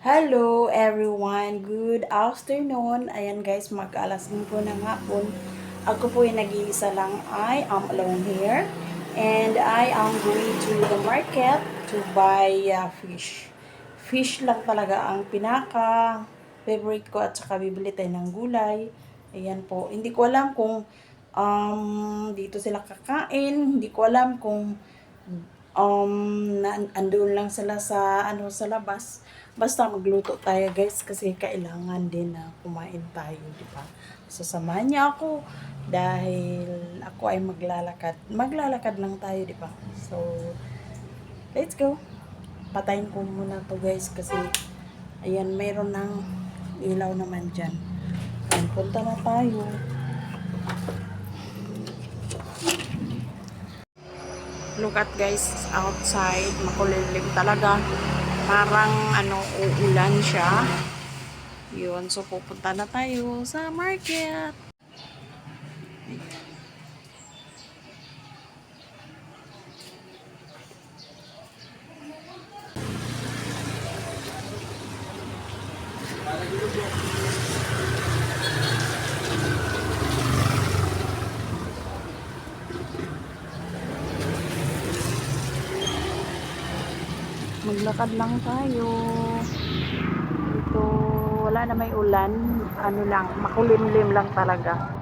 Hello everyone, good afternoon. Ayan guys, mag-alas 5 ng hapon. Ako po ay nag-iisa lang. I am alone here. And I am going to the market to buy fish. Fish lang talaga ang pinaka favorite ko at saka bibili tayo ng gulay. Ayan po. Hindi ko alam kung dito sila kakain. Hindi ko alam kung andun lang sila sa labas. Basta magluto tayo guys kasi kailangan din na kumain tayo, di ba? So samahan niya ako dahil ako ay maglalakad. Maglalakad lang tayo, di ba? So let's go. Patayin ko muna to guys kasi ayan, mayroon ng ilaw naman dyan. Ayan, punta na tayo. Look at guys, outside, makulimlim talaga. Parang uulan siya. Yun, so pupunta na tayo sa market. Maglakad lang tayo. Dito, wala na may ulan. Ano lang, makulimlim lang talaga.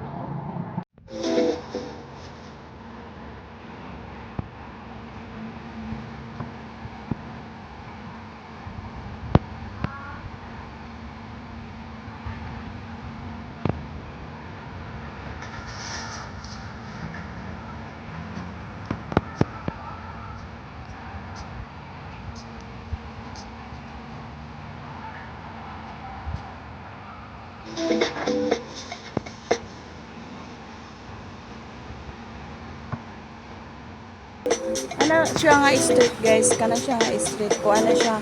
Ano siya nga street guys, kana siya nga street ko, ano siya,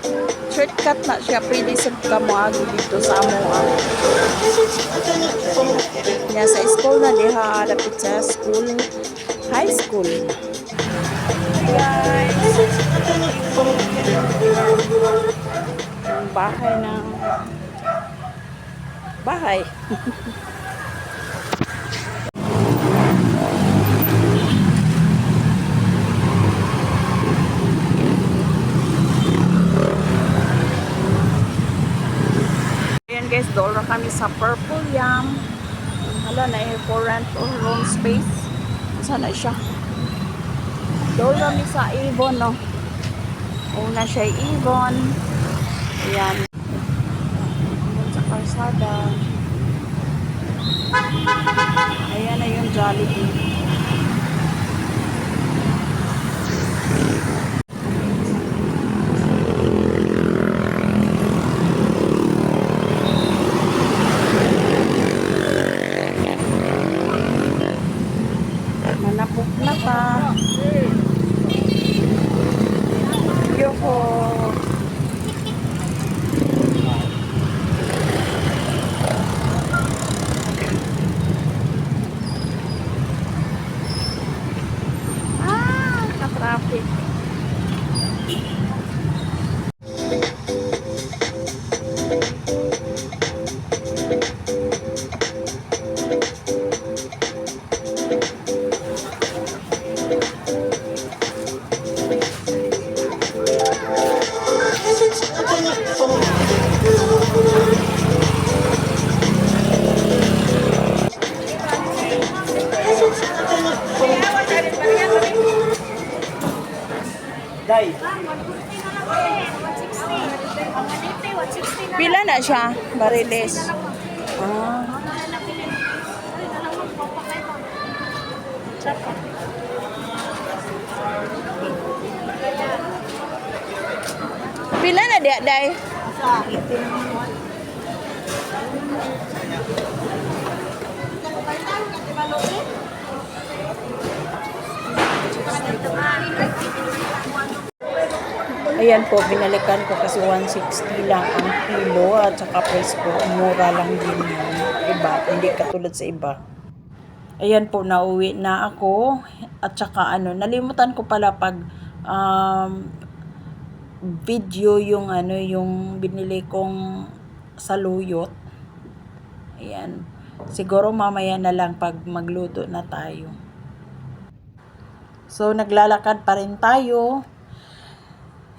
shortcut na siya, pwede sa kamuagi dito sa amoa. Kaya sa school na diha, lapit sa school, high school. Hi guys! Ang bahay ng bahay. Ayan guys, doon kami sa Purple Yam. Hala, na for rent or room space. Sana siya. Doon kami sa Avon, no? Una siya Avon. Ayan. Sa Karsada. Ayan na yung Jollibee. Manapok na pa. Yoko. Ka-traffic. Day. Pila na siya, Bariles. Ah. Pila na dia, Day? Ayan po, binalikan ko kasi 160 lang ang kilo at saka presko. Mura lang din yung iba, hindi katulad sa iba. Ayan po, nauwi na ako. At saka nalimutan ko pala pag video yung yung binili kong saluyot. Ayan. Siguro mamaya na lang pag magluto na tayo. So, naglalakad pa rin tayo.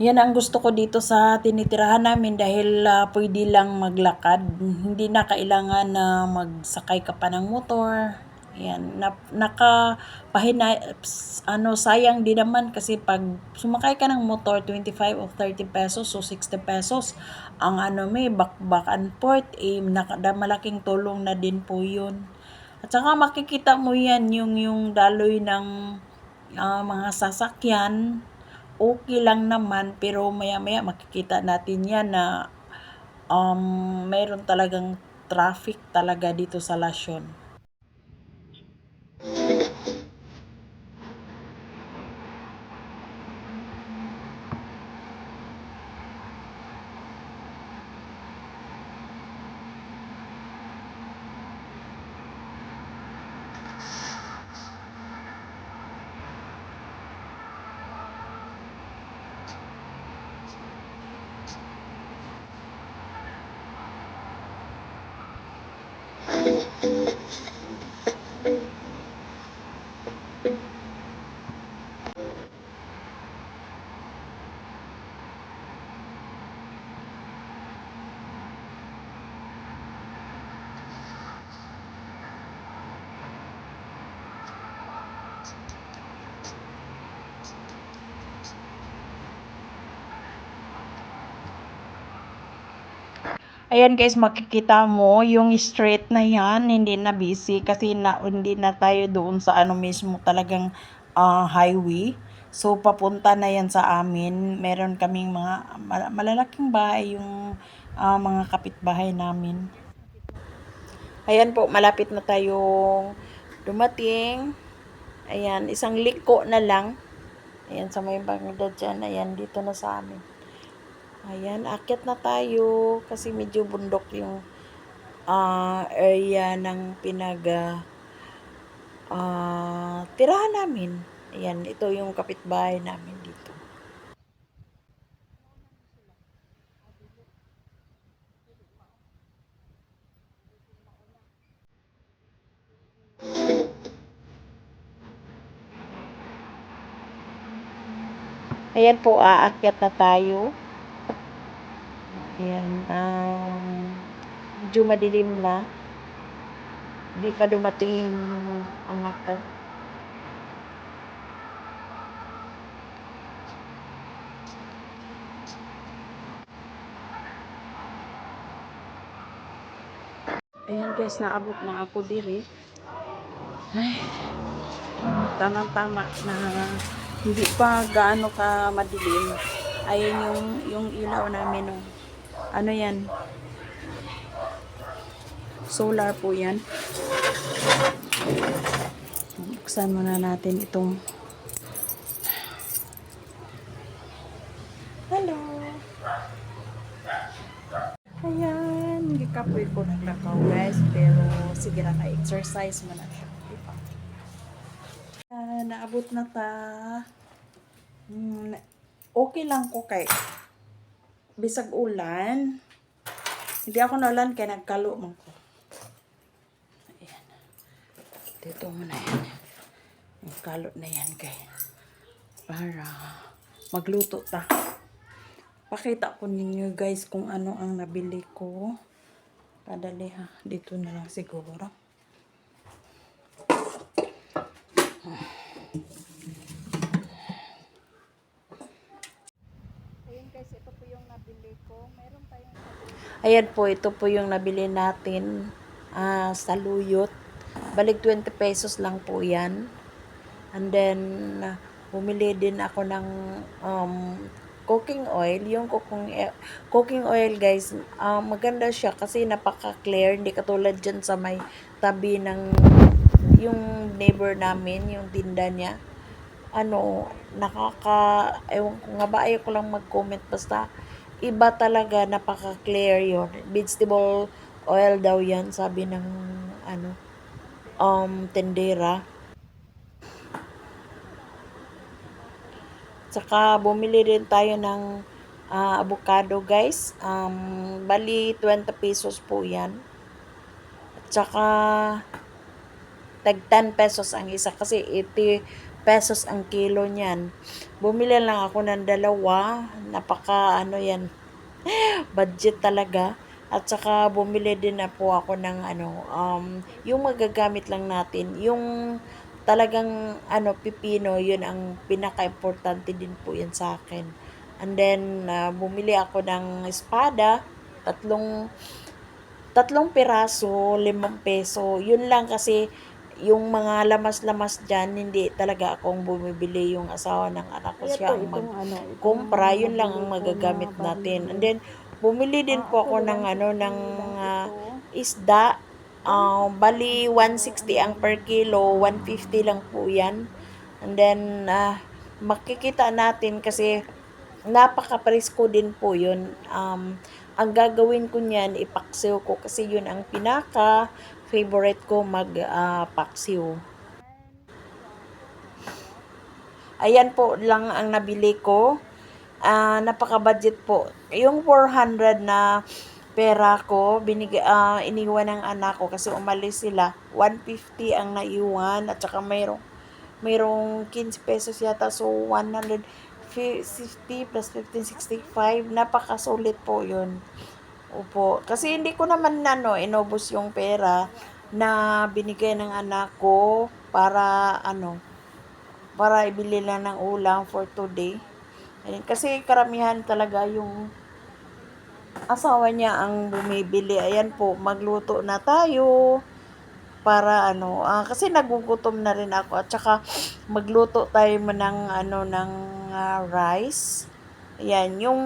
Yan ang gusto ko dito sa tinitirahan namin dahil pwede lang maglakad. Hindi na kailangan na magsakay ka pa ng motor. Yan, sayang din naman kasi pag sumakay ka ng motor, 25 o 30 pesos, so 60 pesos. Ang may back and forth, malaking tulong na din po yun. At saka makikita mo yan, yung daloy ng mga sasakyan, okay lang naman, pero maya-maya makikita natin yan na mayroon talagang traffic talaga dito sa Lasyon. Ayan guys, makikita mo yung street na yan, hindi na busy kasi hindi na tayo doon sa mismo talagang highway. So, papunta na yan sa amin. Meron kaming mga malalaking bahay yung mga kapitbahay namin. Ayan po, malapit na tayong dumating. Ayan, isang liko na lang. Ayan, sa may bangda dyan. Ayan, dito na sa amin. Ayan, akyat na tayo kasi medyo bundok yung area ng tirahan namin. Ayan, ito yung kapitbahay namin dito. Ayan po, aakyat na tayo. Ayan, medyo madilim na. Hindi pa dumating ang akyat. Ayan guys, naabot na ako diri. Ay, tamang-tama na hindi pa gaano ka madilim. Ayan yung ilaw namin. Ano yan? Solar po yan. Buksan muna natin itong hello. Ayan, gikapoy ko naglakaw guys, pero sige na ka-exercise mo na siya. Diba? Naabot na ta. Okay lang ko kay bisag ulan. Hindi ako naulan kaya nagkalo man ko. Ayan. Dito mo na yan. Nagkalo na yan kay para magluto ta. Pakita ko ninyo guys kung ano ang nabili ko. Padali ha. Dito na lang siguro. Ayan guys, ito po yung nabili ko. Meron tayong ayan po, ito po yung nabili natin. Saluyot. Balik 20 pesos lang po yan. And then, bumili din ako ng cooking oil. Yung cooking oil guys, maganda siya kasi napaka-clear. Hindi katulad dyan sa may tabi ng yung neighbor namin, yung tinda niya. Ewan ko nga ba, ayaw ko lang mag-comment. Basta, iba talaga, napaka-clear yun. Vegetable oil daw yan, sabi ng tendera. Saka bumili rin tayo ng avocado guys. Bali 20 pesos po yan. At saka tag 10 pesos ang isa kasi 80 pesos ang kilo niyan. Bumili lang ako ng dalawa. Napaka ano yan, budget talaga. At saka bumili din na po ako ng yung magagamit lang natin. Yung talagang pipino, yun ang pinaka-importante din po yan sa akin. And then, bumili ako ng espada, tatlong tatlong piraso, 5 peso. Yun lang kasi yung mga lamas-lamas dyan, hindi talaga akong bumibili. Yung asawa ng anak ko siya ang magkumpra. Yun lang ang magagamit natin. And then, bumili din po ako ng isda. Bali 160 ang per kilo, 150 lang po yan. And then, makikita natin kasi napaka-presko din po yun. Ang gagawin ko niyan, ipaksiw ko kasi yun ang pinaka-favorite ko paksiw. Ayan po lang ang nabili ko. Napaka-budget po. Yung 400 na pera ko, iniwan ng anak ko kasi umalis sila. 150 ang naiwan at saka mayroong 15 pesos yata. So, 150 plus 15, 65. Napakasulit po yun. Opo. Kasi hindi ko naman inubos yung pera na binigay ng anak ko para ibili lang ng ulam for today. Kasi karamihan talaga yung asawa niya ang bumibili. Ayan po, magluto na tayo para kasi nagugutom na rin ako at saka magluto tayo ng rice. Ayan, yung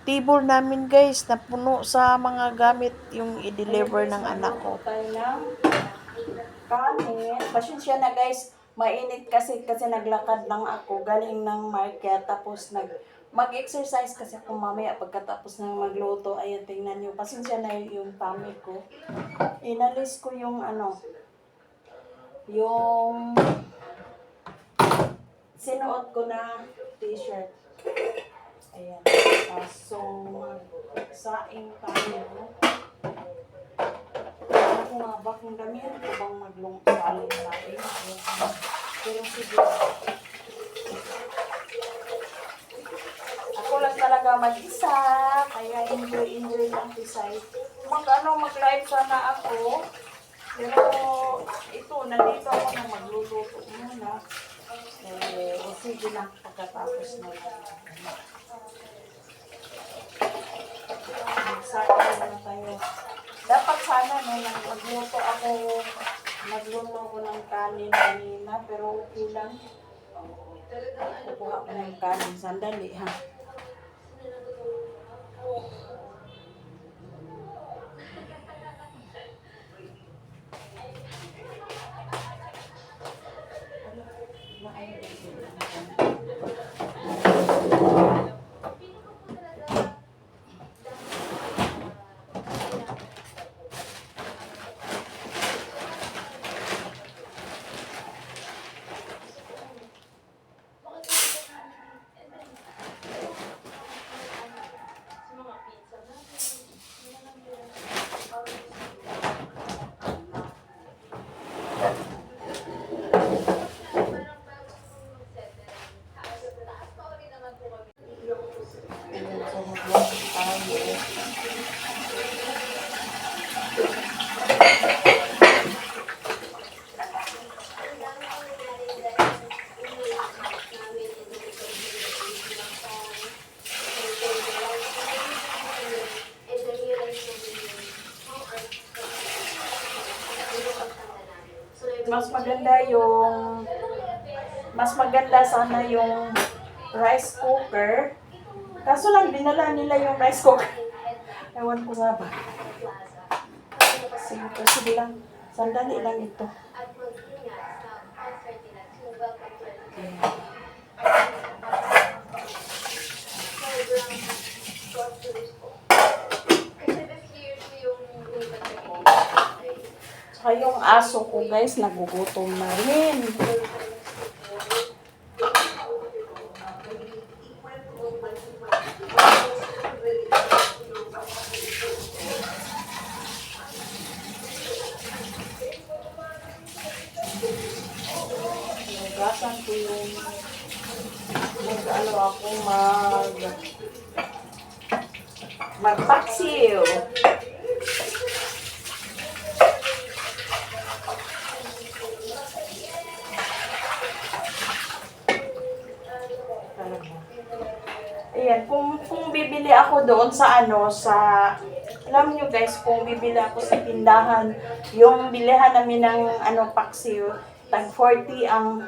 table namin guys napuno sa mga gamit yung i-deliver ng anak ko. Tayo ng kanin. Pasensya na guys, mainit kasi naglakad lang ako galing ng market tapos mag-exercise kasi ako mamaya pagkatapos ng magluto. Ayan, tingnan niyo. Pasensya na yung tummy ko. Inalis ko yung yung sinuot ko na t-shirt. Ayan. So, magsaing tayo. Ako nga ba kung gamihan ko bang saling-saing? Pero sige. Ako lang talaga mag-isa. Kaya enjoy lang decide. Mag-live sana ako. Pero ito, nandito ako na magluto muna. Sige lang pagkatapos na lang. Magsakin na tayo. Dapat sana nagluto ako ng kanin kanina, pero okay lang. Kukuha ko ng kanin. Sandali ha. Mas maganda sana yung rice cooker. Kaso lang dinala nila yung rice cooker. Ewan ko nga ba. Sige lang. Sandali lang ito. Saka yung aso ko guys, nagugutom na rin. akong magpaksiw. Ayan, kung bibili ako doon sa alam nyo guys, kung bibili ako sa tindahan, yung bilihan namin ng paksiw, tag 40 ang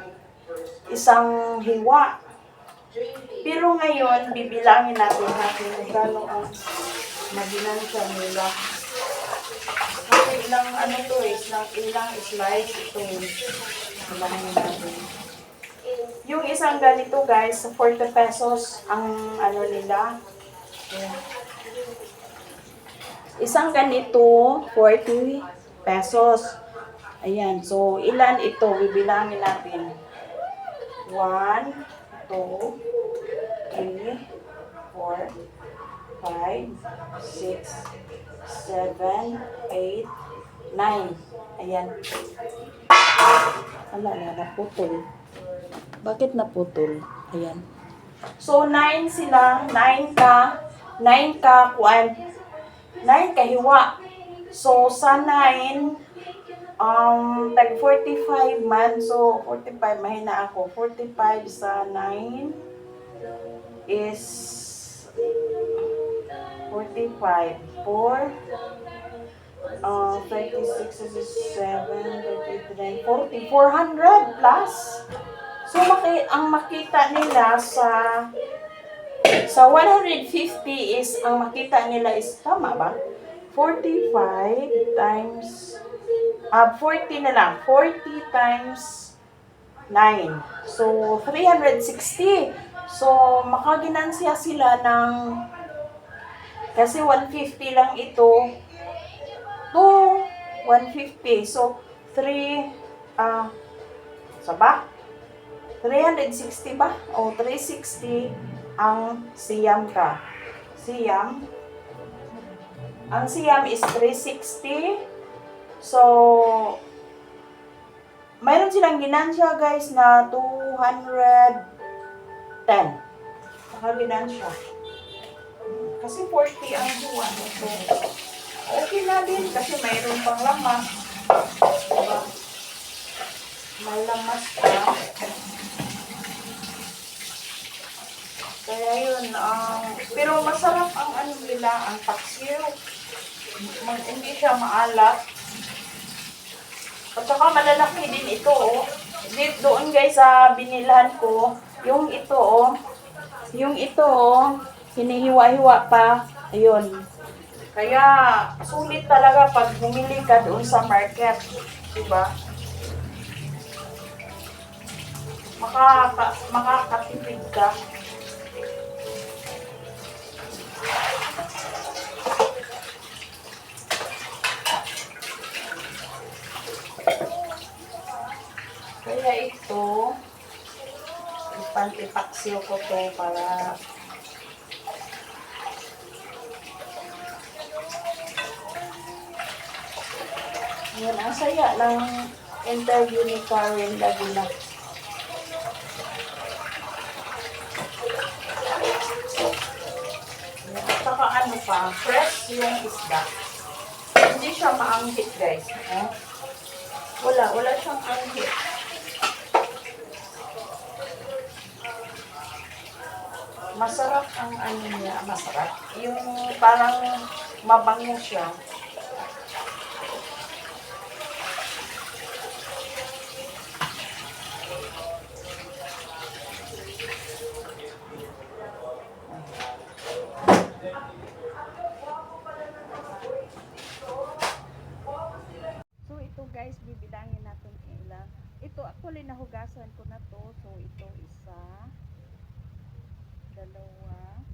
isang hiwa. Pero ngayon, bibilangin natin kung gano'n ang maginansya nila. Kasi ilang ilang slice ito. Bilangin natin. Yung isang ganito guys, 40 pesos ang nila. Ayan. Isang ganito, 40 pesos. Ayan, so ilan ito? Bibilangin natin. 1, 2, 3, 4, 5, 6, 7, 8, 9. Ayan. Naputol. Bakit naputol? Ayan. So, 9 sila. 9 ka hiwa. So, sa 9, tag 45 man. So, 45, mahina ako. 45 sa 9 is 45. 4, 36, 37, 39, 40, 400 plus. So, ang makita nila sa 150 is, ang makita nila is, tama ba? 45 times, 40 na lang. 40 times 9. So, 360. So, makaginansya sila ng, kasi 150 lang ito, to 150. So, 3, saba? 360 ba? O, 360 ang siyam ka. Ang siyam is 360. So, mayroon silang ginansya guys na 210. Nakaginansya. Kasi 40 ang buwan. So, okay na din kasi mayroon pang lamas. Diba? May lamas pa. Kaya yun, pero masarap ang nila, ang paksiw. Hindi siya maalat. At saka malalaki din ito, oh. Doon guys sa binilhan ko, yung ito, hinihiwa-hiwa pa. Ayun. Kaya, sulit talaga pag bumili ka doon sa market. Diba? Makakatipid ka. Kaya ito, ipantipaksiyo ko to para yun, ang saya ng interview ni Karen Laguna. At saka fresh yung isda. Hindi siya maanghit guys. Wala siyang anghit. Masarap ang niya, masarap. Yung parang mabango siya. So ito guys, bibilangin natin ilan. Ito actually nahugasan ko na to. So ito isa, dalawa,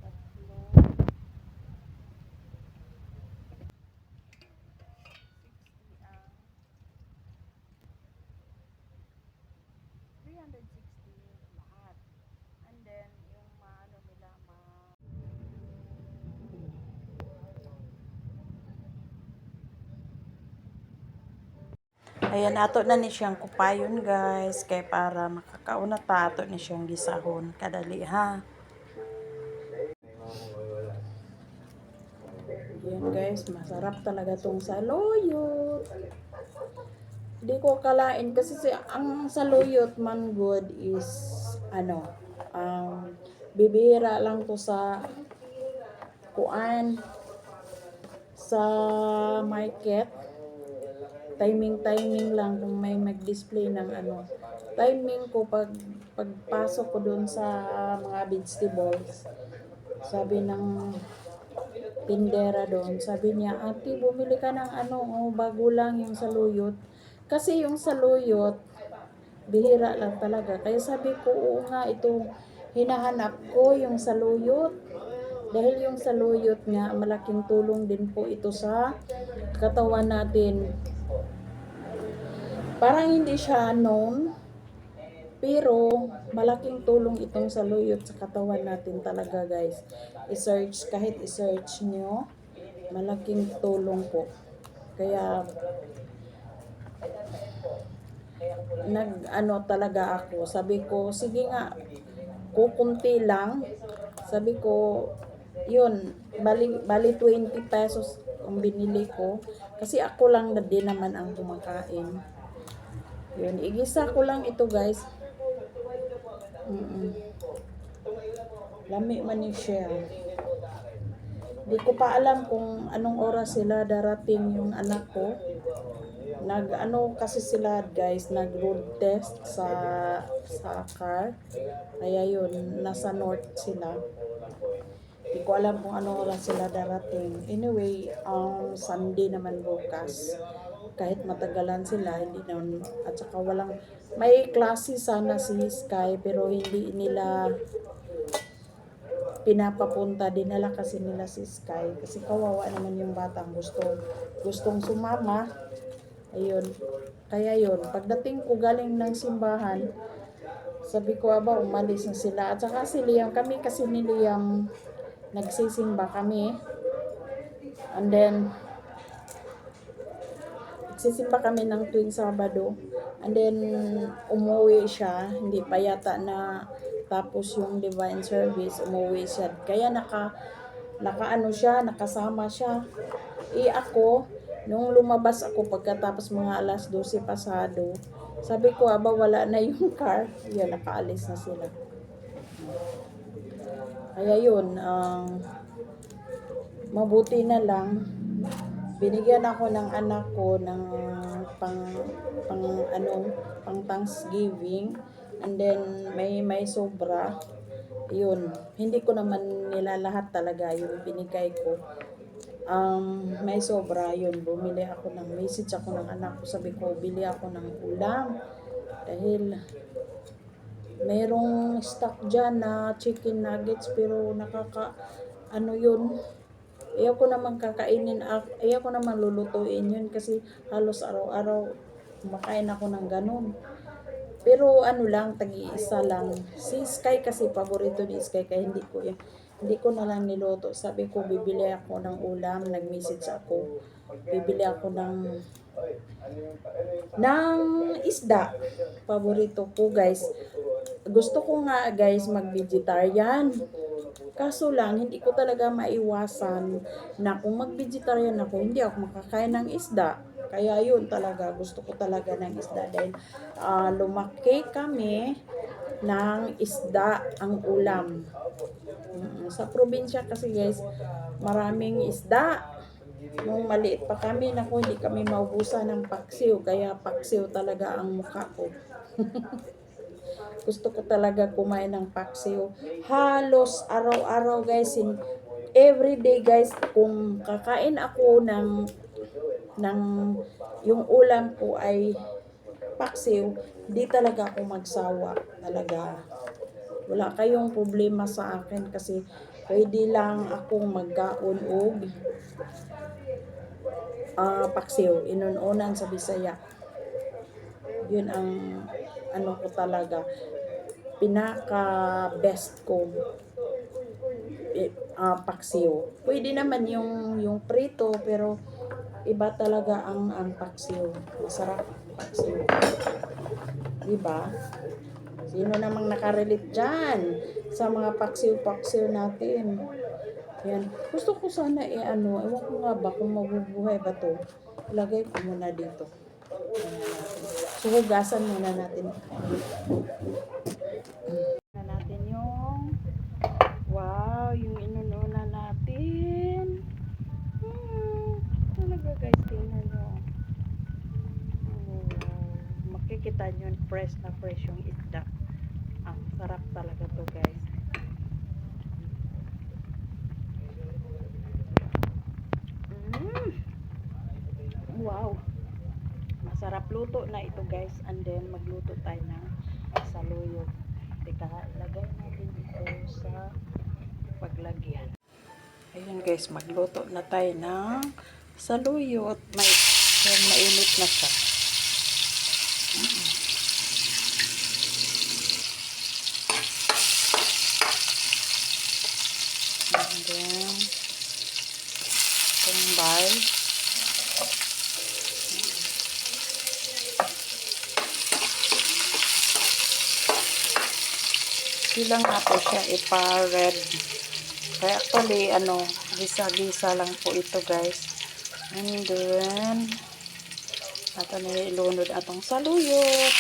tatlo, 360 lahat. And then, yung nila, Ayan, ato na ni siyang kupayon guys. Kay para makakauna ta, ato ni siyang gisahon. Kadali ha. Ayan guys, masarap talaga tong saluyot. Hindi ko akalain kasi ang saluyot man good is bibihira lang to sa kuan sa market. Timing lang kung may mag-display ng timing ko pagpasok ko doon sa mga vegetables. Sabi ng tindera doon, sabi niya, "Ate, bumili ka ng bago lang yung saluyot." Kasi yung saluyot, bihira lang talaga. Kaya sabi ko, oo nga, ito hinahanap ko yung saluyot. Dahil yung saluyot nga, malaking tulong din po ito sa katawan natin. Parang hindi siya known, pero malaking tulong itong saluyot sa katawan natin talaga guys. Kahit i-search nyo, malaking tulong po. Kaya talaga ako. Sabi ko, sige nga, kukunti lang. Sabi ko, yun, bali 20 pesos ang binili ko. Kasi ako lang na din naman ang kumakain. Yun, igisa ko lang ito guys. Lami man ni siya. Di ko pa alam kung anong oras sila darating yung anak ko. Kasi sila guys, nag-road test sa car. Kaya yun, nasa north sila. Di ko alam kung anong oras sila darating. Anyway, Sunday naman bukas. Kahit matagalan sila, hindi naman, at saka may klase sana si Sky, pero hindi nila pinapapunta, dinala kasi nila si Sky kasi kawawa naman yung batang gustong sumama. Ayun, kaya yun, pagdating ko galing ng simbahan, sabi ko umalis na sila. At saka si Liam, kami kasi ni Liam nagsisimba kami, and then nagsisimba kami ng tuwing Sabado, and then umuwi siya, hindi pa yata na tapos yung divine service, umuwi siya. Kaya nakasama siya. Ako, nung lumabas ako pagkatapos mga alas 12 pasado, sabi ko, wala na yung car. Yan, nakaalis na sila. Kaya yun, mabuti na lang, binigyan ako ng anak ko ng pang Thanksgiving, and then may sobra. Yun, hindi ko naman nila lahat talaga yung binigay ko. May sobra yun, bumili ako message ako ng anak ko, sabi ko, bili ako ng ulam dahil mayroong stock dyan na chicken nuggets, pero yun, ayaw ko naman kakainin, ayaw ko naman lulutuin yun kasi halos araw-araw kumakain ako ng ganun. Pero lang, tagi-isa lang. Si Sky kasi, paborito ni Sky, kaya hindi ko na lang niluto. Sabi ko, bibili ako ng ulam, nag-message ako. Bibili ako ng isda. Paborito ko guys. Gusto ko nga guys mag-vegetarian. Kaso lang, hindi ko talaga maiwasan na kung mag-vegetarian ako, hindi ako makakain ng isda. Kaya yun talaga, gusto ko talaga ng isda dahil lumaki kami ng isda ang ulam. Sa probinsya kasi guys, maraming isda. Nung maliit pa kami, hindi kami maubusan ng paksiw, kaya paksiw talaga ang mukha ko. Gusto ko talaga kumain ng paksiw. Halos araw-araw guys, everyday guys, kung kakain ako ng yung ulam ko ay paksiw, di talaga ako magsawa talaga. Wala kayong problema sa akin kasi pwede lang akong magkaon og paksiw, inununan sa Bisaya. Yun ang ko talaga, pinaka best ko, paksiw. Pwede naman yung prito, pero iba talaga ang paksiw. Masarap. Paksiw. Diba? Sino namang nakarelate dyan sa mga paksiw-paksiw natin? Yan. Gusto ko sana ewan ko nga ba kung mabubuhay ba to. Ilagay ko muna dito. So, hugasan muna natin. Na natin yung wow, yung inununa natin. Talaga guys, tingnan nyo. Oh, makikita nyo fresh na fresh yung isda. Ang sarap talaga to guys. Wow. Masarap luto na ito guys. And then magluto tayo ng saluyot. Teka, ilagay natin ito sa paglagyan. Ayan guys, magluto na tayo ng saluyot. Mainit na siya. And then kumbay. Silang nga po siya ipa-red. Kaya actually, gisa-gisa lang po ito guys. And then, ato na ilunod atong saluyot.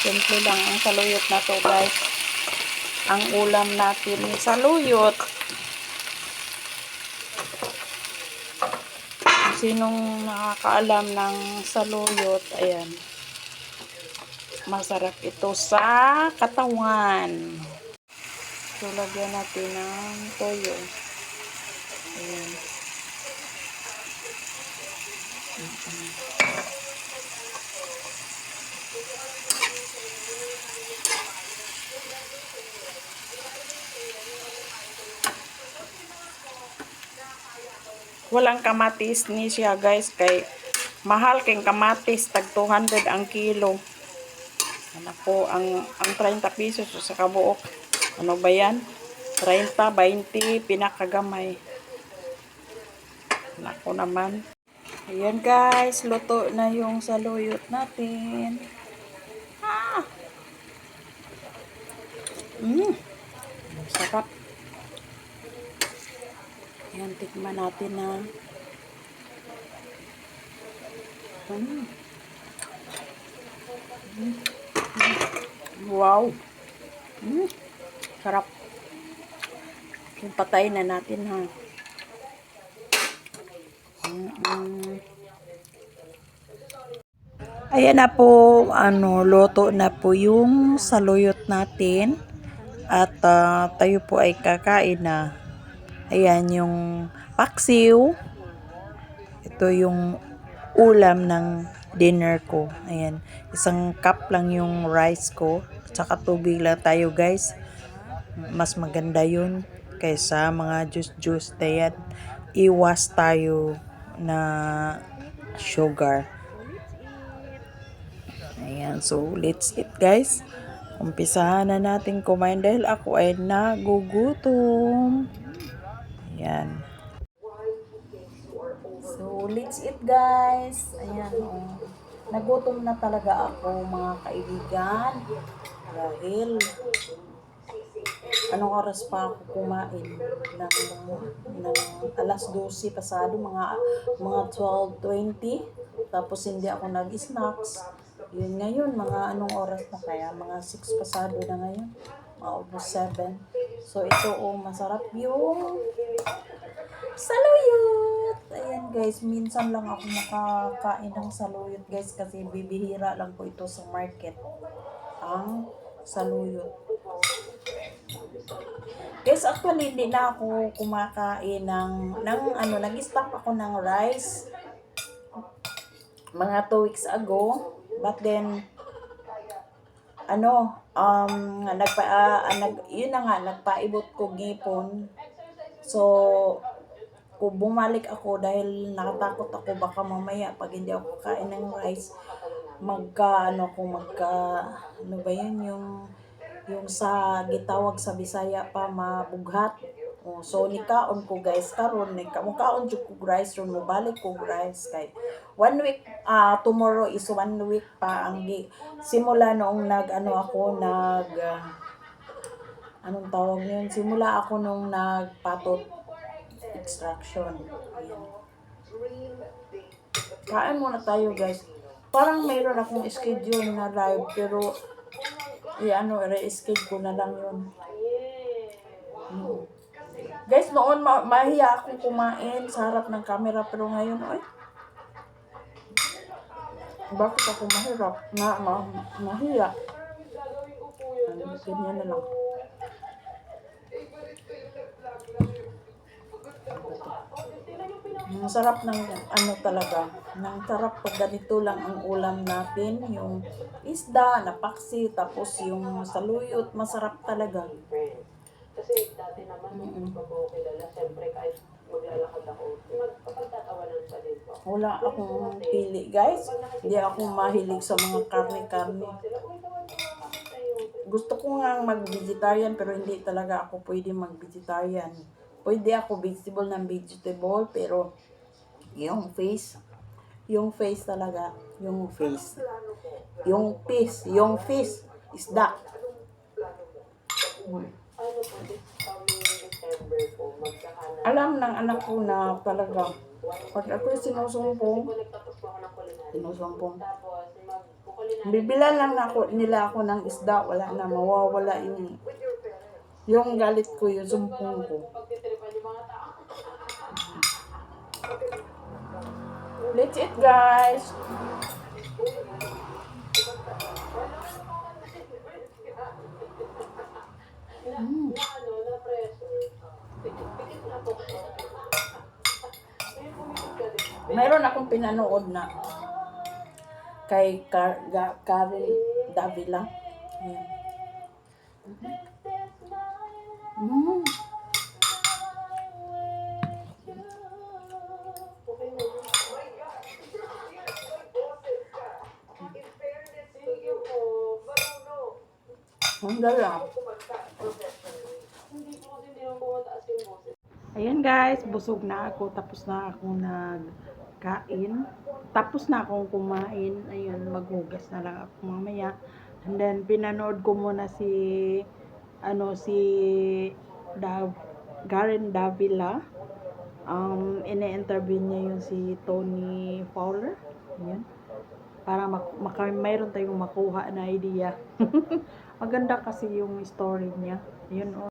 Simple lang ang saluyot na to guys. Ang ulam natin saluyot. Sinong nakakaalam ng saluyot, ayan. Masarap ito sa katawan. So, lagyan natin ng toyo. Ayan. Walang kamatis ni siya guys, kay mahal keng kamatis, tag 200 ang kilo. Ano po, ang 30 pesos sa kabuok. Ano ba yan? 30, 20, pinakagamay. Nako naman. Ayan guys, luto na yung saluyot natin. Sarap. Ayan, tikman natin na. Wow. Sarap. Yung patay na natin ha. Ayan na po, luto na po yung saluyot natin. At tayo po ay kakain na. Ayan yung paksiw. Ito yung ulam ng dinner ko. Ayan, isang cup lang yung rice ko. Tsaka tubig lang tayo guys. Mas maganda yun kaysa mga juice na yan. Iwas tayo na sugar. Ayan, so let's eat guys. Umpisahan na natin kumain dahil ako ay nagugutom. Ayan. So, let's eat guys. Ayan, nagutom na talaga ako mga kaibigan. Dahil, anong oras pa ako kumain? Ng alas 12 pasado, mga 12:20. Tapos hindi ako nag-snacks. Yun ngayon, mga anong oras na kaya? Mga 6 pasado na ngayon. Almost 7. So, ito masarap yung saluyot. Ayan guys, minsan lang ako makakain ng saluyot guys kasi bibihira lang po ito sa market. Ang saluyot. Guys, actually hindi na ako kumakain nag-stop ako ng rice mga 2 weeks ago. But then, nagpaibot ko gipon. So, kung bumalik ako dahil nakatakot ako baka mamaya pag hindi ako kain ng rice, ano ba yun, yung sa gitawag sa Bisaya pa, mabughat. Oh, so nikaon ko guys karon mukaon jud ko rice ron mo balik ko rice kay 1 week tomorrow is 1 week pa ang simula noong nag ako anong tawag niyon simula ako nung nagpatot extraction. Ayan. Kain muna tayo guys. Parang mayroon akong schedule na live pero re-schedule ko na lang yun. Guys, noon mahiya akong kumain sa harap ng camera pero ngayon, bakit ako mahirap? Mahiya. Ganyan na lang. Ang sarap ng talaga. Nang sarap pag ganito lang ang ulam natin. Yung isda, napaksi, tapos yung saluyot. Masarap talaga. Kasi dati naman, pag ako kilala, siyempre kahit maglalakad ako, magpapagtatawanan pa din po. Wala akong pili, guys. Hindi ako mahilig sa mga karne-karne. Gusto ko nga mag-vegetarian pero hindi talaga ako pwede mag-vegetarian. Pwede ako vegetable ng vegetable pero yung face talaga, yung fish, isda. Ano po, this coming December po, magkakanan. Alam ng anak ko na talaga, pag ako'y sinusumpong, Nagtapos po ako ng culinary. tapos Magkukulinary. bibilan lang nila ako ng isda, wala na, mawawala yung galit ko, yung sumpong ko. Pagtitripan yung mga tao. Let's eat, guys! Na pressure. Pikit na po. Mayroon akong pinanood na kay Karen Davila. Ayan. Mm. Ang gala. Ayan guys, busog na ako. Tapos na ako nagkain. Tapos na akong kumain. Ayun, maghugas na lang ako mamaya. And then, pinanood ko muna si Karen Davila. Ine-interview niya yung si Tony Fowler. Ayan. Para mayroon tayong makuha na idea. Maganda kasi yung story niya. Yun,